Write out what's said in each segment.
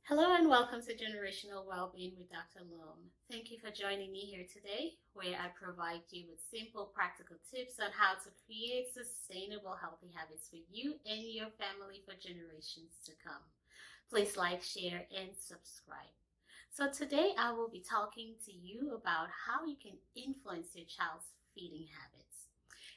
Hello and welcome to Generational Wellbeing with Dr. Lum. Thank you for joining me here today, where I provide you with simple, practical tips on how to create sustainable, healthy habits for you and your family for generations to come. Please like, share, and subscribe. So today I will be talking to you about how you can influence your child's feeding habits.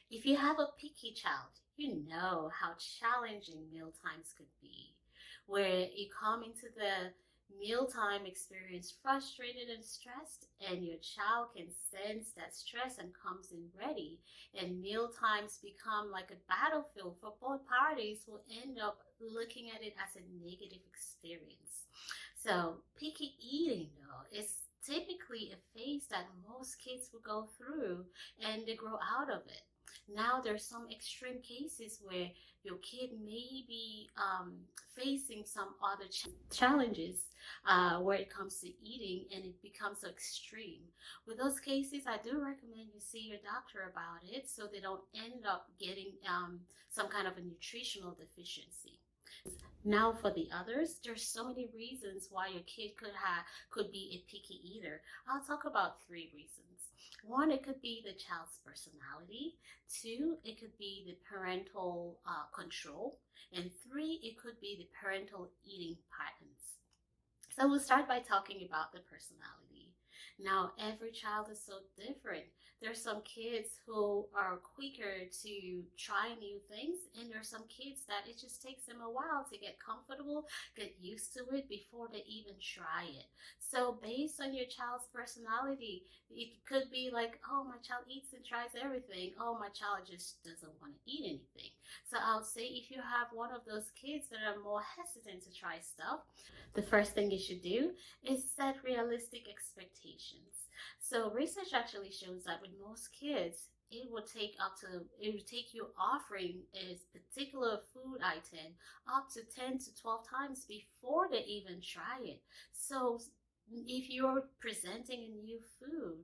If you have a picky child, you know how challenging meal times could be, where you come into the mealtime experience frustrated and stressed, and your child can sense that stress and comes in ready, and meal times become like a battlefield for both parties will end up looking at it as a negative experience. So picky eating though is typically a phase that most kids will go through and they grow out of it. Now there's some extreme cases where your kid may be facing some other challenges where it comes to eating, and it becomes so extreme. With those cases, I do recommend you see your doctor about it so they don't end up getting some kind of a nutritional deficiency. Now for the others, there's so many reasons why your kid could be a picky eater. I'll talk about three reasons. One, it could be the child's personality. Two, it could be the parental control. And three, it could be the parental eating patterns. So we'll start by talking about the personality. Now, every child is so different. There's some kids who are quicker to try new things, and there's some kids that it just takes them a while to get comfortable, get used to it before they even try it. So based on your child's personality, it could be like, oh, my child eats and tries everything. Oh, my child just doesn't want to eat anything. So I'll say if you have one of those kids that are more hesitant to try stuff, the first thing you should do is set realistic expectations. So research actually shows that with most kids, it would take you offering a particular food item up to 10 to 12 times before they even try it. So if you're presenting a new food,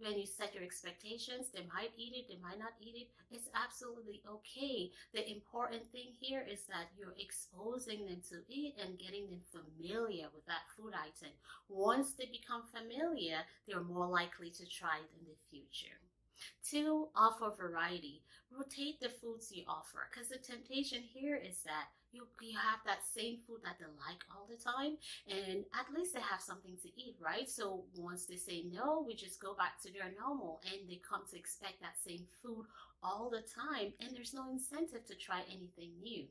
when you set your expectations, they might eat it, they might not eat it. It's absolutely okay. The important thing here is that you're exposing them to it and getting them familiar with that food item. Once they become familiar, they're more likely to try it in the future. Two, offer variety. Rotate the foods you offer, because the temptation here is that you have that same food that they like all the time, and at least they have something to eat, right? So once they say no, we just go back to their normal, and they come to expect that same food all the time, and there's no incentive to try anything new.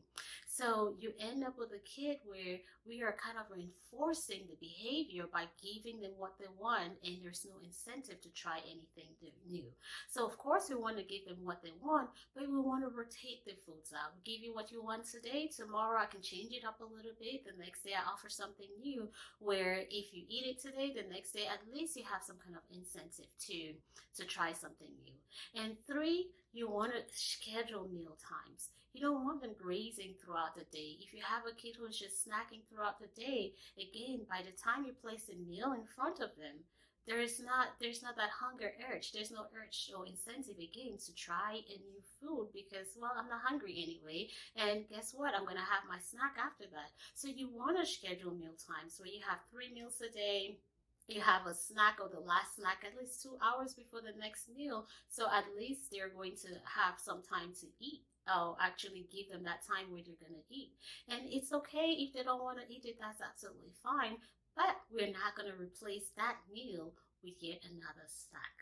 So you end up with a kid where we are kind of reinforcing the behavior by giving them what they want, and there's no incentive to try anything new. So of course we want to give them what they want, but we want to rotate the foods out. We give you what you want today, tomorrow I can change it up a little bit, the next day I offer something new, where if you eat it today, the next day at least you have some kind of incentive to try something new. And three, you want to schedule meal times. You don't want them grazing throughout the day. If you have a kid who is just snacking throughout the day, again, by the time you place a meal in front of them, there's not that hunger urge. There's no urge or incentive again to try a new food because, well, I'm not hungry anyway, and guess what, I'm gonna have my snack after that. So you want to schedule meal times where you have 3 meals a day. You have a snack or the last snack at least 2 hours before the next meal, so at least they're going to have some time to eat. Oh, actually give them that time where they're going to eat. And it's okay if they don't want to eat it, that's absolutely fine. But we're not going to replace that meal with yet another snack.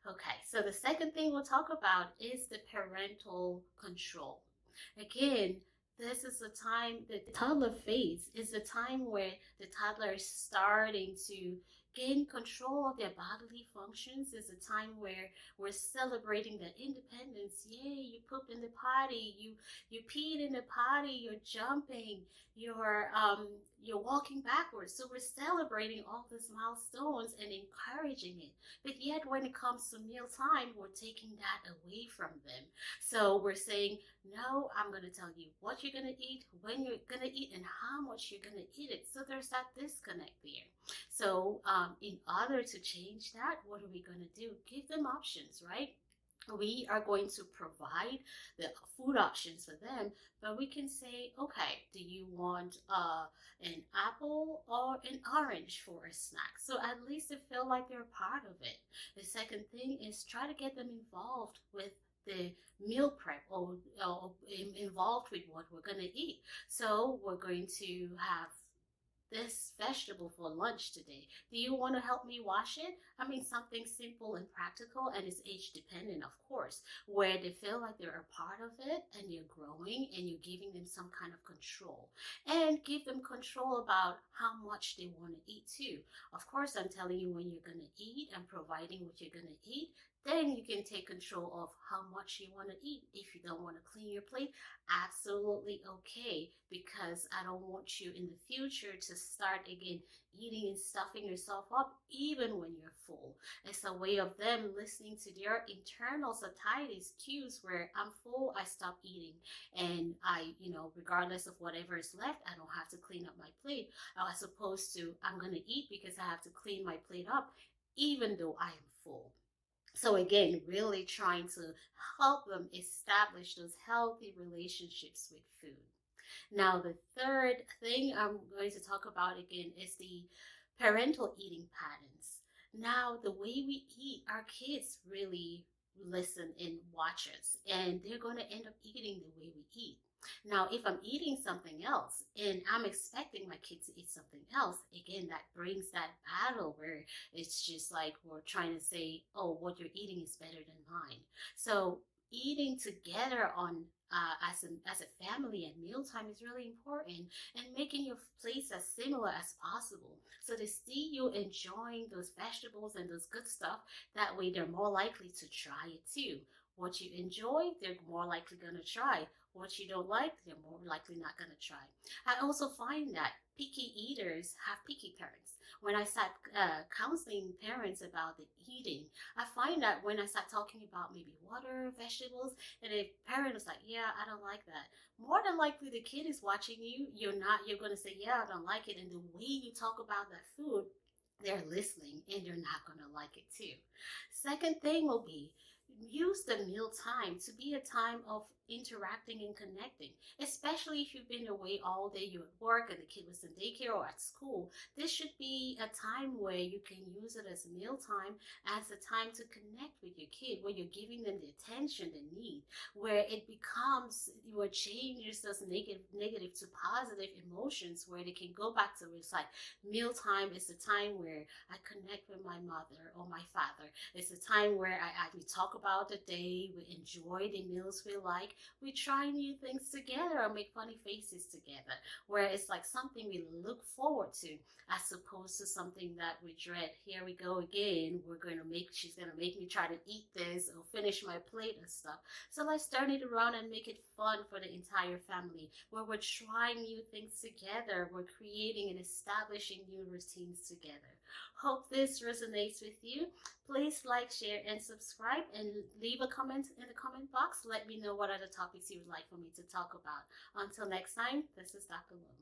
Okay, so the second thing we'll talk about is the parental control. Again, this is the time, the toddler phase is the time where the toddler is starting to gain control of their bodily functions. Is a time where we're celebrating their independence. Yay, you pooped in the potty, you peed in the potty, you're jumping, you're walking backwards. So we're celebrating all these milestones and encouraging it. But yet when it comes to mealtime, we're taking that away from them. So we're saying, no, I'm going to tell you what you're going to eat, when you're going to eat, and how much you're going to eat it. So there's that disconnect there. So in order to change that, what are we going to do? Give them options, right? We are going to provide the food options for them, but we can say, okay, do you want an apple or an orange for a snack? So at least they feel like they're part of it. The second thing is try to get them involved with the meal prep, or involved with what we're going to eat. So we're going to have this vegetable for lunch today. Do you want to help me wash it? I mean, something simple and practical, and it's age dependent, of course, where they feel like they're a part of it and you're growing and you're giving them some kind of control. And give them control about how much they want to eat too. Of course, I'm telling you when you're going to eat and providing what you're going to eat. Then you can take control of how much you want to eat. If you don't want to clean your plate, absolutely okay, because I don't want you in the future to start again eating and stuffing yourself up even when you're full. It's a way of them listening to their internal satiety's cues where I'm full, I stop eating. And regardless of whatever is left, I don't have to clean up my plate. As opposed to, I'm going to eat because I have to clean my plate up even though I am full. So again, really trying to help them establish those healthy relationships with food. Now, the third thing I'm going to talk about again is the parental eating patterns. Now, the way we eat, our kids really listen and watch us, and they're going to end up eating the way we eat. Now, if I'm eating something else and I'm expecting my kids to eat something else, again, that brings that battle where it's just like we're trying to say, oh, what you're eating is better than mine. So, eating together on as a family at mealtime is really important, and making your plates as similar as possible. So they see you enjoying those vegetables and those good stuff. That way, they're more likely to try it too. What you enjoy, they're more likely going to try. What you don't like, they're more likely not going to try. I also find that picky eaters have picky parents. When I start counseling parents about the eating, I find that when I start talking about maybe water, vegetables, and if parent is like, yeah, I don't like that, more than likely the kid is watching you. You're going to say, yeah, I don't like it. And the way you talk about that food, they're listening and they're not going to like it too. Second thing will be use the meal time to be a time of interacting and connecting, especially if you've been away all day, you're at work and the kid was in daycare or at school. This should be a time where you can use it as meal time, as a time to connect with your kid, where you're giving them the attention they need, where it becomes your changes those negative to positive emotions, where they can go back to it's like mealtime is a time where I connect with my mother or my father. It's a time where we talk about the day, we enjoy the meals we like, we try new things together or make funny faces together, where it's like something we look forward to as opposed to something that we dread. Here we go again. She's going to make me try to eat this or finish my plate and stuff. So let's turn it around and make it fun for the entire family, where we're trying new things together. We're creating and establishing new routines together. Hope this resonates with you. Please like, share, and subscribe, and leave a comment in the comment box. Let me know what other topics you would like for me to talk about. Until next time, this is Dr. Lum.